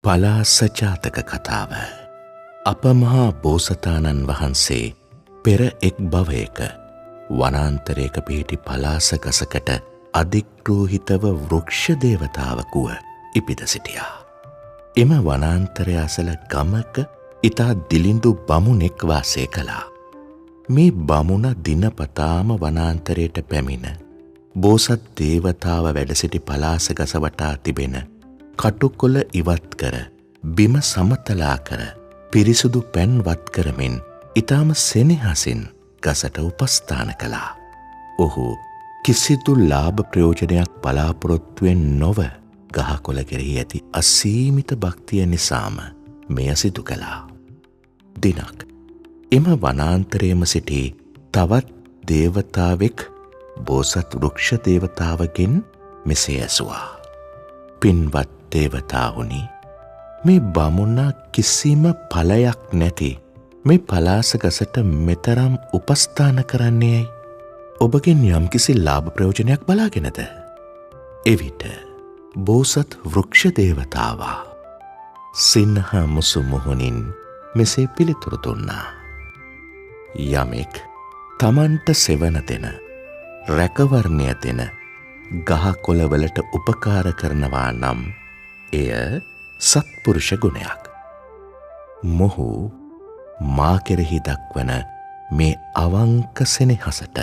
පලාස ජාතක කතාව. අප මහා බෝසතාණන් වහන්සේ පෙර එක් භවයක වනාන්තරයක පිහිටි පලාස ගසකට අධිග්‍රෝහිතව වෘක්ෂ දේවතාවකුව ඉපිද සිටියා. එම වනාන්තරය අසල ගමක ඉතා දිලිඳු බමුණෙක් වාසය කළා. මේ බමුණ දිනපතාම වනාන්තරයට පැමිණ බෝසත් දේවතාව වැඩ සිටි පලාස ගස වටා තිබෙන කටුකොළ ඉවත් කර බිම සමතලා කර පිරිසුදු පැන් වත් කරමින් ඊටම සෙනෙහසින් ගසට උපස්ථාන කළා. ඔහු කිසිදු ලාභ ප්‍රයෝජනයක් බලාපොරොත්තුවෙන් නොව ගහකොළ කෙරෙහි ඇති අසීමිත භක්තිය නිසාම මෙය සිදු කළා. දිනක් එම වනාන්තරයේම සිටි තවත් දේවතාවෙක් බෝසත් වෘක්ෂ දේවතාවගෙන් මෙසේ ඇසුවා. පින්වත් දේවතාවුනි, මේ බමුණා කිසිම ඵලයක් නැති මේ පලාස ගසට මෙතරම් උපස්ථාන කරන්නේයි ඔබගෙන් යම්කිසි ලාභ ප්‍රයෝජනයක් බලාගෙනද? එවිට බෝසත් වෘක්ෂ දේවතාවා සිනහ මුසු මුහුණින් මෙසේ පිළිතුරු දුන්නා. යමෙක් තමන්ට සෙවන දෙන රැකවරණය දෙන ගහ කොළවලට උපකාර කරනවා නම් එය සත්පුරුෂ ගුණයක්. මොහු මා කෙරෙහි දක්වන මේ අවංක සෙනෙහසට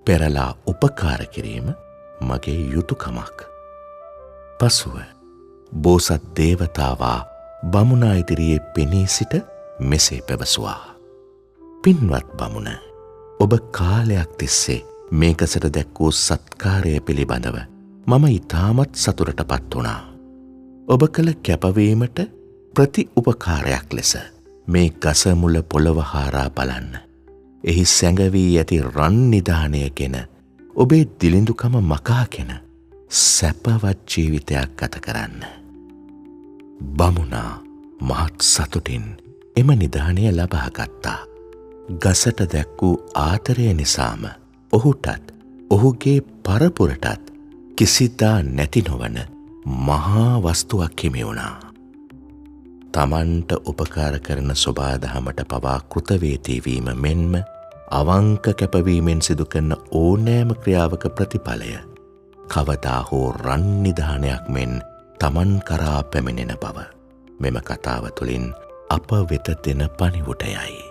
පෙරලා උපකාර කිරීම මගේ යුතුයකමක්. පසුව බෝසත් දේවතාවා බමුණා ඉදිරියේ පෙනී සිට මෙසේ පැවසුවා. පින්වත් බමුණ, ඔබ කාලයක් තිස්සේ මේ ගසට දැක් වූ සත්කාරය පිළිබඳව මම ඊටමත් සතුටටපත් වුණා. ඔබ කළ කැපවීමට ප්‍රති උපකාරයක් ලෙස මේ ගස මුල පොළව හාරා බලන්න. එහි සැඟවී ඇති රන් නිධානයගෙන ඔබේ දිලිඳුකම මකාගෙන සැපවත් ජීවිතයක් ගත කරන්න. බමුණා මහත් සතුටින් එම නිධානය ලබා ගත්තා. ගසට දැක් වූ ආදරය නිසාම ඔහුටත් ඔහුගේ පරපුරටත් කිසිදා නැති නොවන මහා වස්තුවක් හිමි වුණා. තමන්ට උපකාර කරන සොබාදහමට පවා කෘතවේදී වීම මෙන්ම අවංක කැපවීමෙන් සිදු කරන ඕනෑම ක්‍රියාවක ප්‍රතිඵලය කවදා හෝ රන් නිධානයක් මෙන් තමන් කරා පැමිණෙන බව මෙම කතාව තුළින් අප වෙත දෙන පණිවුඩයයි.